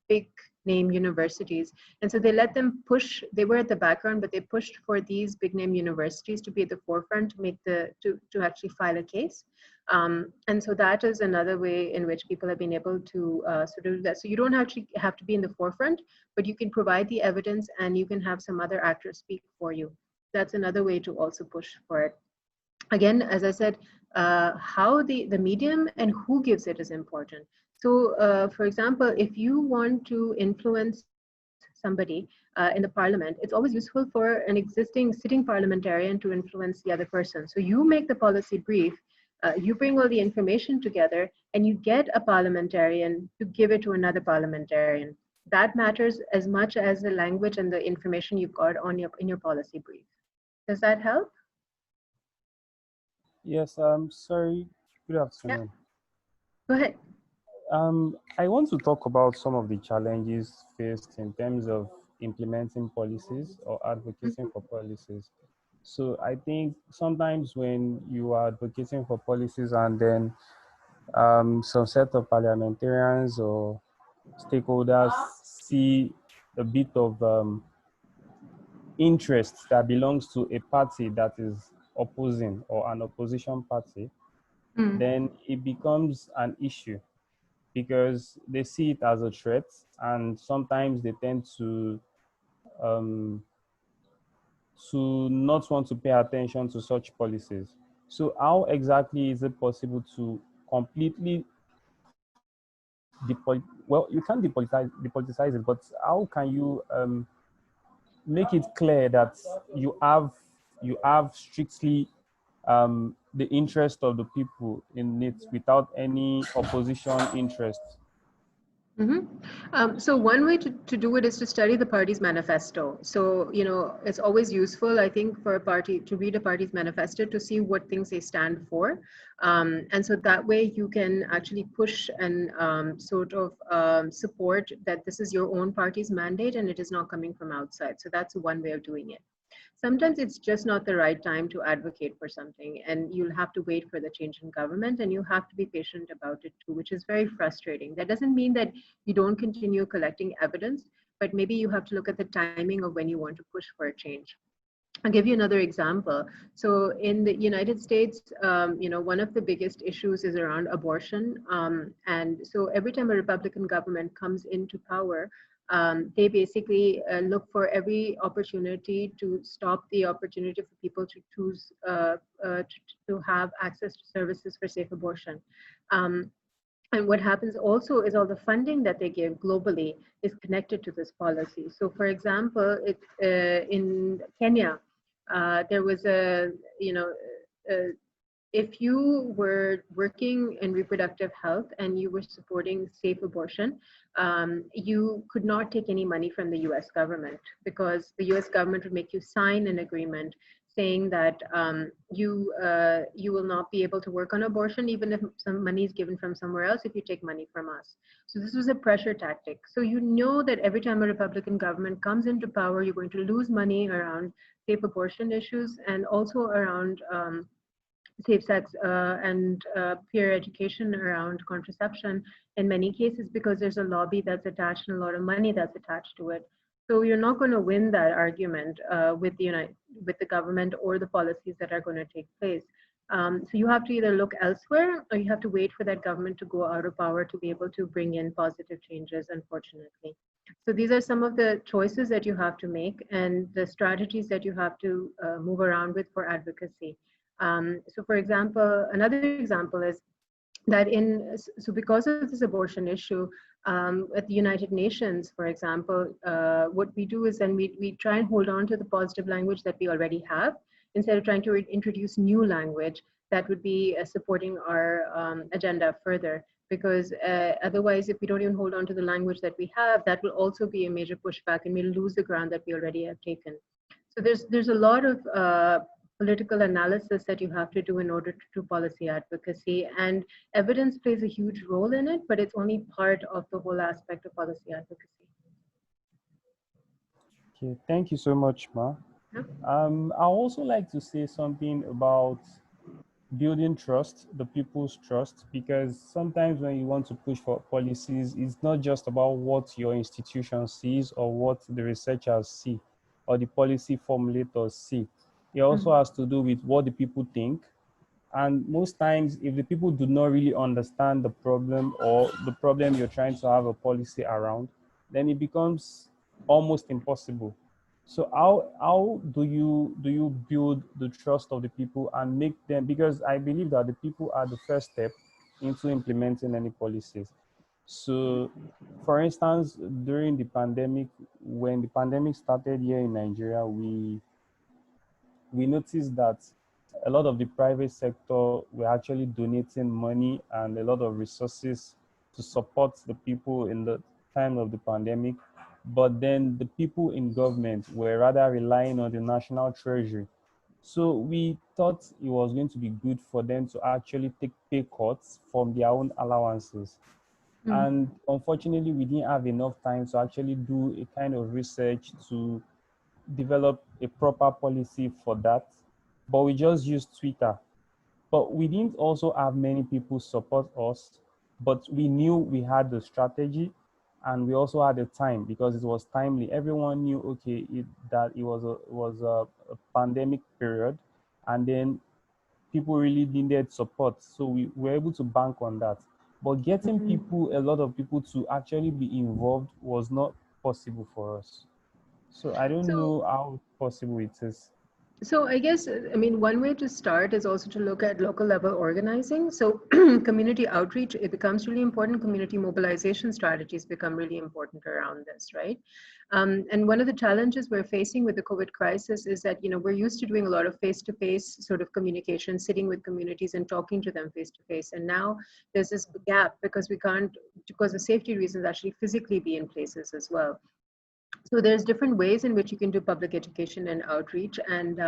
big name universities. And so they let them push, they were at the background, but they pushed for these big name universities to be at the forefront to make to actually file a case. And so that is another way in which people have been able to sort of do that. So you don't actually have to be in the forefront, but you can provide the evidence and you can have some other actors speak for you. That's another way to also push for it. Again, as I said, how the medium and who gives it is important. So, for example, if you want to influence somebody in the parliament, it's always useful for an existing sitting parliamentarian to influence the other person. So you make the policy brief, you bring all the information together, and you get a parliamentarian to give it to another parliamentarian. That matters as much as the language and the information you've got on in your policy brief. Does that help? Yes, sorry. Good Yeah, afternoon. go ahead. I want to talk about some of the challenges faced in terms of implementing policies or advocating for policies. So I think sometimes when you are advocating for policies and then some set of parliamentarians or stakeholders see a bit of interest that belongs to a party that is opposing or an opposition party, then it becomes an issue because they see it as a threat, and sometimes they tend um, to not want to pay attention to such policies. So how exactly is it possible to completely well, you can't depoliticize it, but how can you make it clear that you have strictly the interest of the people in it without any opposition interest? So one way to do it is to study the party's manifesto. So, it's always useful, I think, for a party to read a party's manifesto to see what things they stand for. And so that way you can actually push and sort of support that this is your own party's mandate and it is not coming from outside. So that's one way of doing it. Sometimes it's just not the right time to advocate for something, and you'll have to wait for the change in government, and you have to be patient about it too, which is very frustrating. That doesn't mean that you don't continue collecting evidence, but maybe you have to look at the timing of when you want to push for a change. I'll give you another example. So in the United States, one of the biggest issues is around abortion. And so every time a Republican government comes into power, they basically look for every opportunity to stop the opportunity for people to choose to have access to services for safe abortion. And what happens also is all the funding that they give globally is connected to this policy. So for example, in Kenya, there was if you were working in reproductive health and you were supporting safe abortion, you could not take any money from the US government because the US government would make you sign an agreement saying that you will not be able to work on abortion even if some money is given from somewhere else if you take money from us. So this was a pressure tactic. So you know that every time a Republican government comes into power, you're going to lose money around safe abortion issues and also around safe sex and peer education around contraception in many cases because there's a lobby that's attached and a lot of money that's attached to it. So you're not going to win that argument with the government or the policies that are going to take place. So you have to either look elsewhere or you have to wait for that government to go out of power to be able to bring in positive changes, unfortunately. So these are some of the choices that you have to make and the strategies that you have to move around with for advocacy. So for example, another example is that so because of this abortion issue, at the United Nations, for example, what we do is then we try and hold on to the positive language that we already have instead of trying to introduce new language that would be supporting our agenda further. Because otherwise, if we don't even hold on to the language that we have, that will also be a major pushback and we'll lose the ground that we already have taken. So there's a lot of political analysis that you have to do in order to do policy advocacy, and evidence plays a huge role in it, but it's only part of the whole aspect of policy advocacy. Okay, thank you so much, Ma. Yeah. I also like to say something about building trust, the people's trust, because sometimes when you want to push for policies, it's not just about what your institution sees or what the researchers see or the policy formulators see. It also has to do with what the people think. And most times, if the people do not really understand the problem or the problem you're trying to have a policy around, then it becomes almost impossible So how do you build the trust of the people and make them, because I believe that the people are the first step into implementing any policies. So for instance, during the pandemic, when the pandemic started here in Nigeria, we noticed that a lot of the private sector were actually donating money and a lot of resources to support the people in the time of the pandemic. But then the people in government were rather relying on the national treasury. So we thought it was going to be good for them to actually take pay cuts from their own allowances. And unfortunately, we didn't have enough time to actually do a kind of research to develop a proper policy for that, but we just used Twitter. But we didn't also have many people support us, but we knew we had the strategy and we also had the time because it was timely. Everyone knew, okay, that it was a pandemic period, and then people really needed support. So we were able to bank on that. But getting people, a lot of people to actually be involved was not possible for us. So I don't So know how possible it is. So I guess, I mean, one way to start is also to look at local level organizing. So community outreach, it becomes really important. Community mobilization strategies become really important around this, right? And one of the challenges we're facing with the COVID crisis is that, you know, we're used to doing a lot of face-to-face sort of communication, sitting with communities and talking to them face-to-face. And now there's this gap because we can't, because of safety reasons, actually physically be in places as well. So there's different ways in which you can do public education and outreach. And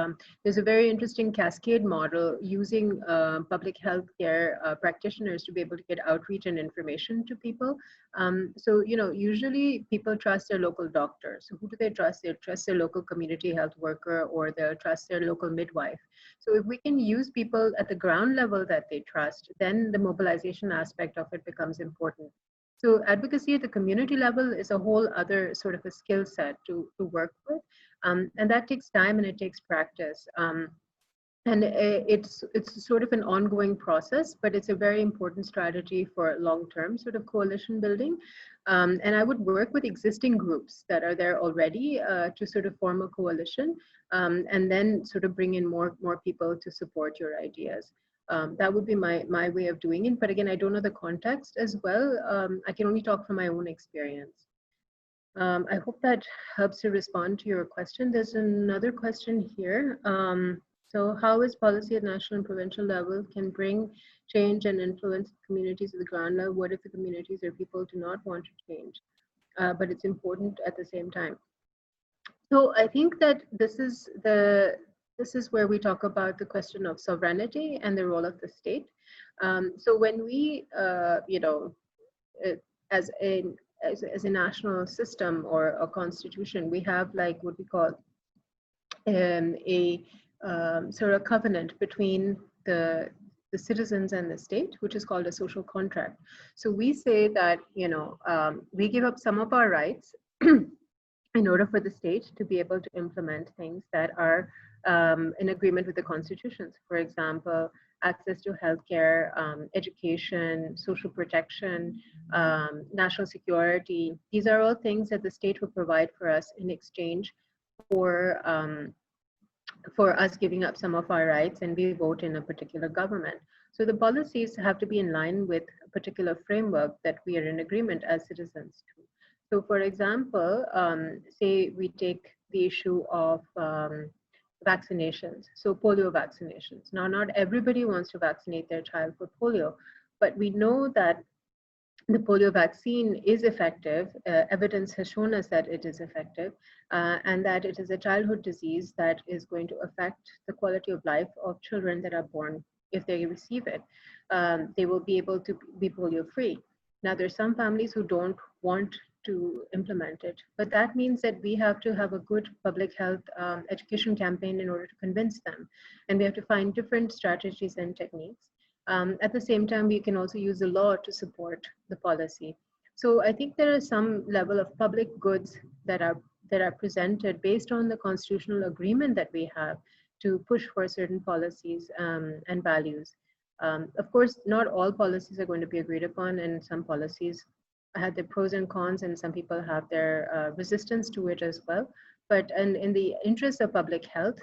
there's a very interesting cascade model using public health care practitioners to be able to get outreach and information to people. So, you know, usually people trust their local doctor. So who do they trust? They trust their local community health worker, or they'll trust their local midwife. So if we can use people at the ground level that they trust, then the mobilization aspect of it becomes important. So advocacy at the community level is a whole other sort of a skill set to work with. And that takes time and it takes practice. And it's sort of an ongoing process, but it's a very important strategy for long-term sort of coalition building. And I would work with existing groups that are there already to sort of form a coalition, and then sort of bring in more people to support your ideas. That would be my way of doing it. But again, I don't know the context as well. I can only talk from my own experience. I hope that helps to respond to your question. There's another question here. So how is policy at national and provincial level can bring change and influence communities at the ground level? What if the communities or people do not want to change, but it's important at the same time? So I think that this is where we talk about the question of sovereignty and the role of the state. So when we, you know, as a national system or a constitution, we have like what we call a sort of covenant between the citizens and the state, which is called a social contract. So we say that, you know, we give up some of our rights in order for the state to be able to implement things that are in agreement with the constitutions. For example, access to healthcare, education, social protection, national security. These are all things that the state will provide for us in exchange for us giving up some of our rights, and we vote in a particular government. So the policies have to be in line with a particular framework that we are in agreement as citizens to. So for example, say we take the issue of vaccinations, so polio vaccinations. Now, not everybody wants to vaccinate their child for polio, but we know that the polio vaccine is effective. Evidence has shown us that it is effective, and that it is a childhood disease that is going to affect the quality of life of children that are born. If they receive it, they will be able to be polio free. Now, there's some families who don't want to implement it, but that means that we have to have a good public health education campaign in order to convince them, and we have to find different strategies and techniques. At the same time, we can also use the law to support the policy. So I think there is some level of public goods that are presented based on the constitutional agreement that we have to push for certain policies and values. Of course, not all policies are going to be agreed upon, and some policies have their pros and cons, and some people have their resistance to it as well. But in the interest of public health,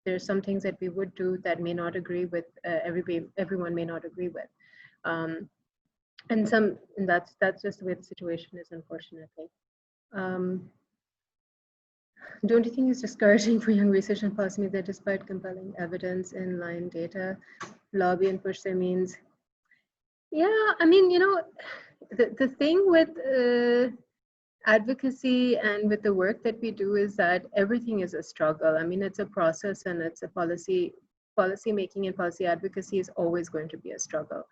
there's some things that we would do that may not agree with everyone may not agree with. And that's just the way the situation is, unfortunately. Don't you think it's discouraging for young research and policymakers that despite compelling evidence, inline data, lobby and push their means? Yeah, I mean, the thing with advocacy and with the work that we do is that everything is a struggle. I mean, it's a process, and it's a policy making and policy advocacy is always going to be a struggle.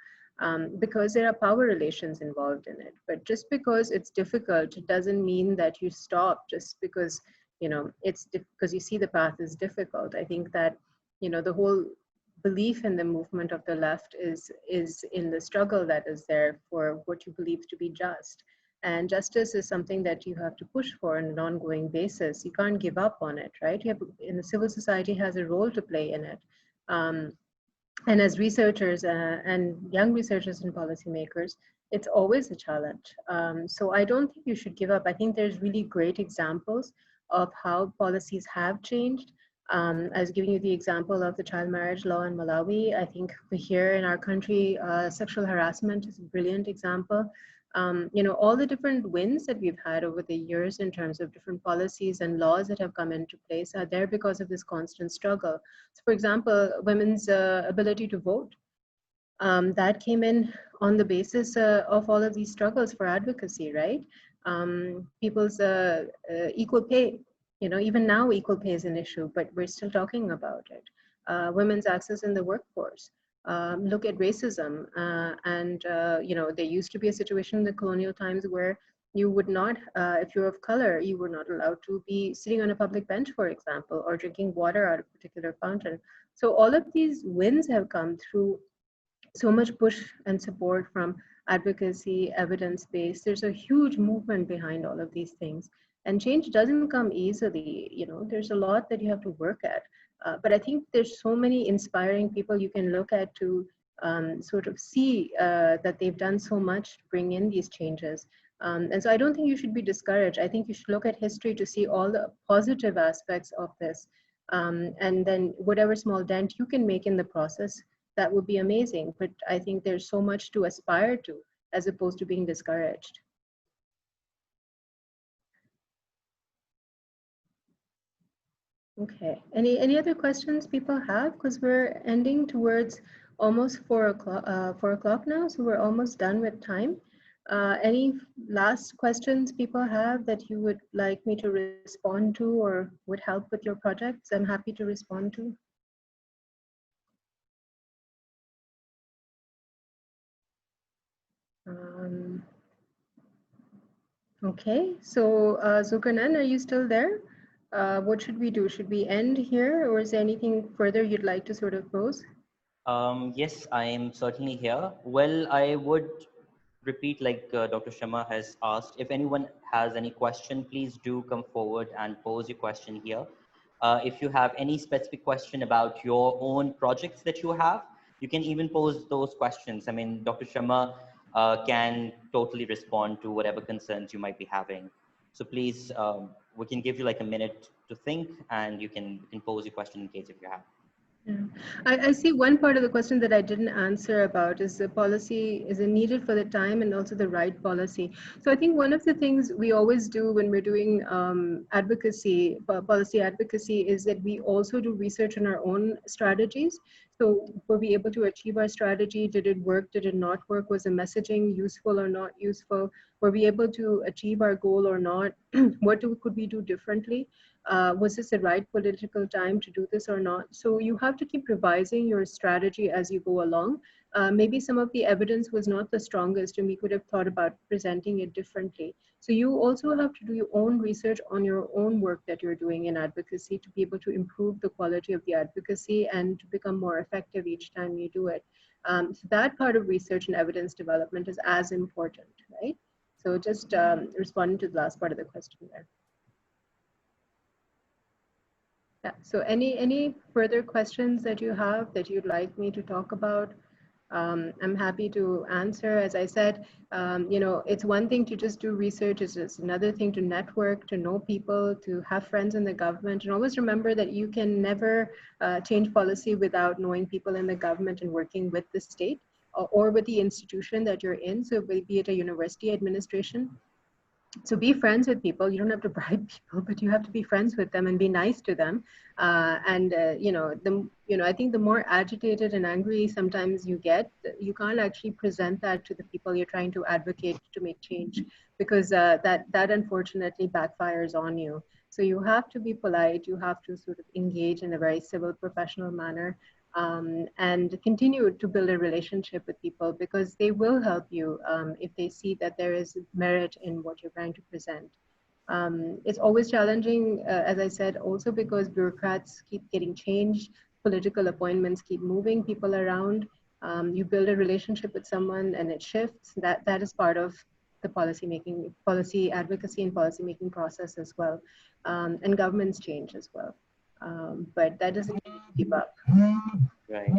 Because there are power relations involved in it. But just because it's difficult, it doesn't mean that you stop just because, it's because you see the path is difficult. I think that, the whole belief in the movement of the left is in the struggle that is there for what you believe to be just. And justice is something that you have to push for on an ongoing basis. You can't give up on it, right? And the civil society has a role to play in it. And as researchers and young researchers and policymakers, it's always a challenge. So I don't think you should give up. I think there's really great examples of how policies have changed. I was giving you the example of the child marriage law in Malawi. I think here in our country, sexual harassment is a brilliant example. All the different wins that we've had over the years in terms of different policies and laws that have come into place are there because of this constant struggle. So for example, women's ability to vote, that came in on the basis of all of these struggles for advocacy, right? People's equal pay, even now equal pay is an issue, but we're still talking about it. Women's access in the workforce. Look at racism, there used to be a situation in the colonial times where you would not, if you're of color, you were not allowed to be sitting on a public bench, for example, or drinking water out of a particular fountain. So all of these wins have come through so much push and support from advocacy, evidence-based. There's a huge movement behind all of these things. And change doesn't come easily, there's a lot that you have to work at. But I think there's so many inspiring people you can look at to sort of see that they've done so much to bring in these changes. And so I don't think you should be discouraged. I think you should look at history to see all the positive aspects of this. And then whatever small dent you can make in the process, that would be amazing. But I think there's so much to aspire to as opposed to being discouraged. Okay, any other questions people have? Because we're ending towards almost 4 o'clock now, so we're almost done with time. Any last questions people have that you would like me to respond to or would help with your projects? I'm happy to respond to. Okay, so Zulkarnain, are you still there? What should we do? Should we end here, or is there anything further you'd like to sort of pose? Yes, I am certainly here. Well, I would repeat, like Dr. Shama has asked, if anyone has any question, please do come forward and pose your question here. If you have any specific question about your own projects that you have, you can even pose those questions. I mean, Dr. Shama can totally respond to whatever concerns you might be having. So please, we can give you like a minute to think, and you can pose your question in case if you have. Yeah. I see one part of the question that I didn't answer about is the policy, is it needed for the time and also the right policy? So I think one of the things we always do when we're doing advocacy, policy advocacy, is that we also do research on our own strategies. So were we able to achieve our strategy? Did it work? Did it not work? Was the messaging useful or not useful? Were we able to achieve our goal or not? What could we do differently? Was this the right political time to do this or not? So you have to keep revising your strategy as you go along. Maybe some of the evidence was not the strongest and we could have thought about presenting it differently. So you also have to do your own research on your own work that you're doing in advocacy to be able to improve the quality of the advocacy and to become more effective each time you do it. So that part of research and evidence development is as important, right? So just responding to the last part of the question there. Yeah, so any further questions that you have that you'd like me to talk about? I'm happy to answer. As I said, you know, it's one thing to just do research, it's just another thing to network, to know people, to have friends in the government, and always remember that you can never change policy without knowing people in the government and working with the state or with the institution that you're in. So be it a university administration. So be friends with people. You don't have to bribe people, but you have to be friends with them and be nice to them. You know, I think the more agitated and angry sometimes you get, you can't actually present that to the people you're trying to advocate to make change, because that unfortunately backfires on you. So you have to be polite. You have to sort of engage in a very civil, professional manner. And continue to build a relationship with people, because they will help you if they see that there is merit in what you're trying to present. It's always challenging, as I said, also because bureaucrats keep getting changed, political appointments keep moving people around. You build a relationship with someone and it shifts. That is part of the policy advocacy and policy making process as well. And governments change as well. But that doesn't keep up. Right.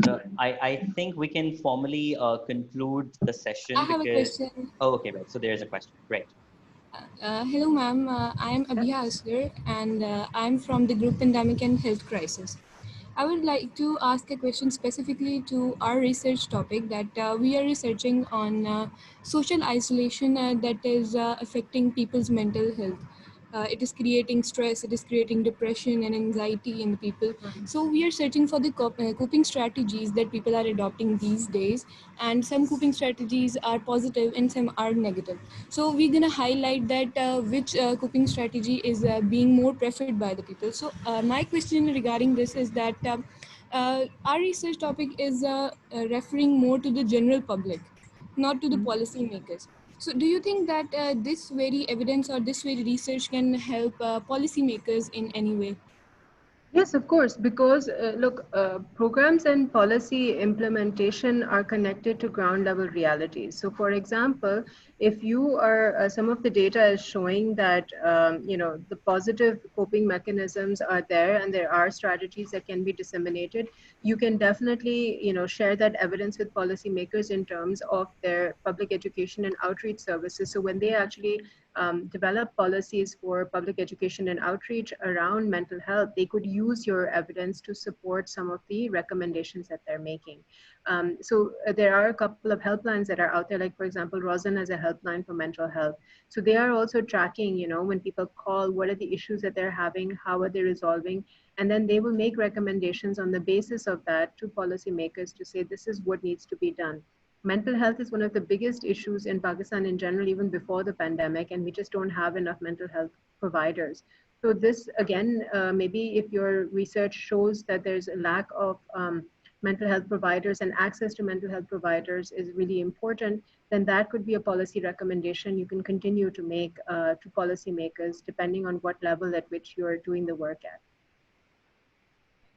So I think we can formally conclude the session. I have a because... question. Oh, okay, right. So there's a question. Great. Hello, ma'am. I am Abhiya Asgar, and I'm from the group Pandemic and Health Crisis. I would like to ask a question specifically to our research topic, that we are researching on social isolation that is affecting people's mental health. It is creating stress, it is creating depression and anxiety in the people. So we are searching for the coping strategies that people are adopting these days, and some coping strategies are positive and some are negative. So we're going to highlight that which coping strategy is being more preferred by the people. So my question regarding this is that our research topic is referring more to the general public, not to the policymakers. So do you think that this very evidence or this very research can help policymakers in any way? Yes, of course, because look, programs and policy implementation are connected to ground level realities. So, for example, if you are, some of the data is showing that, you know, the positive coping mechanisms are there and there are strategies that can be disseminated, you can definitely, you know, share that evidence with policymakers in terms of their public education and outreach services. So when they actually develop policies for public education and outreach around mental health, they could use your evidence to support some of the recommendations that they're making. There are a couple of helplines that are out there, like for example, Rosen has a helpline for mental health. So they are also tracking, you know, when people call, what are the issues that they're having, how are they resolving, and then they will make recommendations on the basis of that to policymakers to say, this is what needs to be done. Mental health is one of the biggest issues in Pakistan in general, even before the pandemic, and we just don't have enough mental health providers. So this, again, maybe if your research shows that there's a lack of mental health providers and access to mental health providers is really important, then that could be a policy recommendation you can continue to make to policymakers, depending on what level at which you're doing the work at.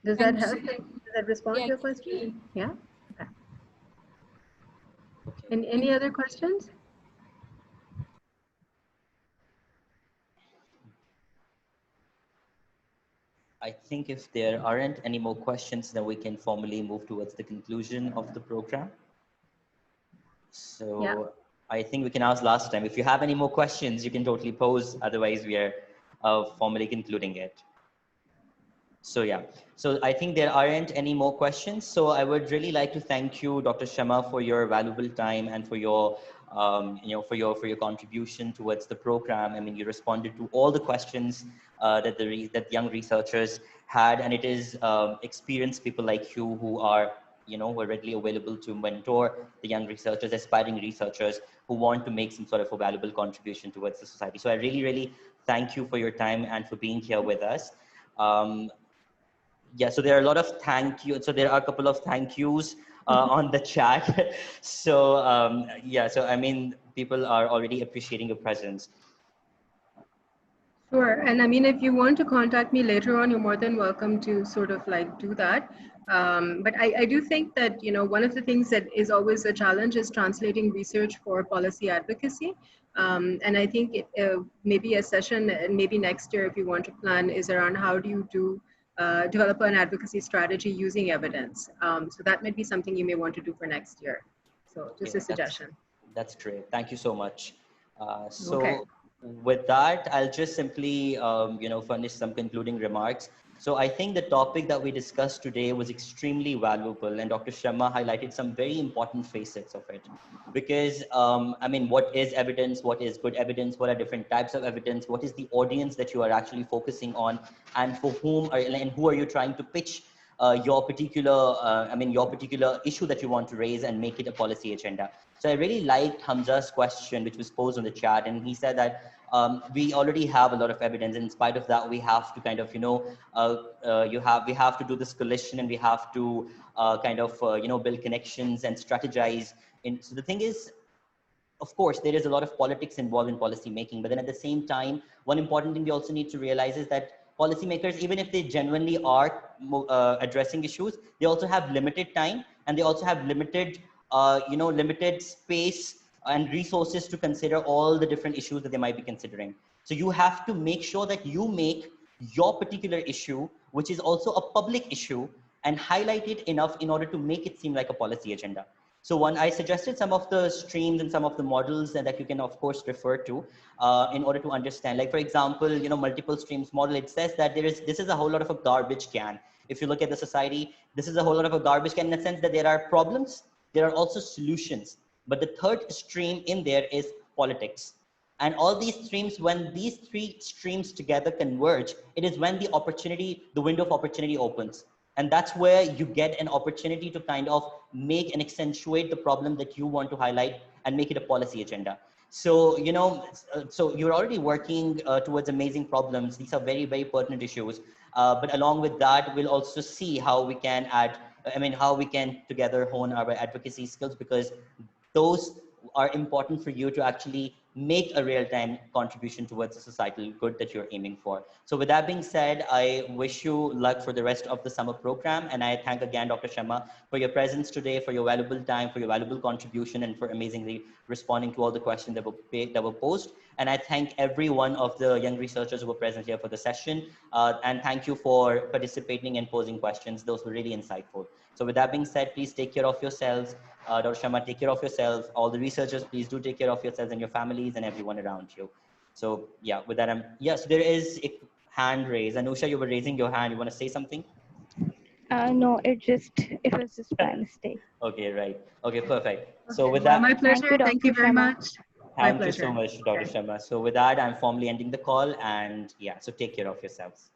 Does that help? Does that respond to your question? Yeah? Okay. And any other questions? I think if there aren't any more questions, then we can formally move towards the conclusion of the program. So yeah. I think we can ask last time. If you have any more questions, you can totally pose. Otherwise, we are formally concluding it. So yeah, so I think there aren't any more questions. So I would really like to thank you, Dr. Shama, for your valuable time and for your, for your contribution towards the program. I mean, you responded to all the questions that that young researchers had, and it is experienced people like you who are, who are readily available to mentor the young researchers, aspiring researchers who want to make some sort of a valuable contribution towards the society. So I really, really thank you for your time and for being here with us. Yeah, so there are a lot of thank you. So there are a couple of thank yous on the chat. So yeah, so I mean, people are already appreciating your presence. Sure, and I mean, if you want to contact me later on, you're more than welcome to sort of like do that. But I do think that, one of the things that is always a challenge is translating research for policy advocacy. And I think maybe a session, maybe next year, if you want to plan, is around how do you do develop an advocacy strategy using evidence. So that might be something you may want to do for next year. So just a suggestion. That's great. Thank you so much. Okay. With that, I'll just simply, furnish some concluding remarks. So I think the topic that we discussed today was extremely valuable, and Dr. Shama highlighted some very important facets of it. Because, what is evidence? What is good evidence? What are different types of evidence? What is the audience that you are actually focusing on? And for whom and who are you trying to pitch your particular issue that you want to raise and make it a policy agenda? So I really liked Hamza's question, which was posed on the chat, and he said that we already have a lot of evidence. And in spite of that, we have to kind of, we have to do this coalition, and we have to build connections and strategize. So the thing is, of course, there is a lot of politics involved in policy making, but then at the same time, one important thing we also need to realize is that policymakers, even if they genuinely are addressing issues, they also have limited time, and they also have limited space and resources to consider all the different issues that they might be considering. So you have to make sure that you make your particular issue, which is also a public issue, and highlight it enough in order to make it seem like a policy agenda. So I suggested some of the streams and some of the models that you can, of course, refer to in order to understand. Like, for example, multiple streams model, it says that this is a whole lot of a garbage can. If you look at the society, this is a whole lot of a garbage can in the sense that there are problems, there are also solutions. But the third stream in there is politics. And all these streams, when these three streams together converge, it is when the window of opportunity opens. And that's where you get an opportunity to kind of make and accentuate the problem that you want to highlight and make it a policy agenda. So, so you're already working towards amazing problems. These are very, very pertinent issues. But along with that, we'll also see how we can how we can together hone our advocacy skills, because those are important for you to actually make a real-time contribution towards the societal good that you're aiming for. So with that being said, I wish you luck for the rest of the summer program. And I thank again Dr. Shama for your presence today, for your valuable time, for your valuable contribution, and for amazingly responding to all the questions that were posed. And I thank every one of the young researchers who were present here for the session. And thank you for participating and posing questions. Those were really insightful. So with that being said, please take care of yourselves. Dr. Shama, take care of yourself. All the researchers, please do take care of yourselves and your families and everyone around you. So yeah, with that, yes, there is a hand raised. Anusha, you were raising your hand. You want to say something? No, it was just by mistake. Okay, right. Okay, perfect. Okay. So with that, my pleasure. Thank you very much. Thank you so much, Dr. Shama. So with that, I'm formally ending the call, and yeah, so take care of yourselves.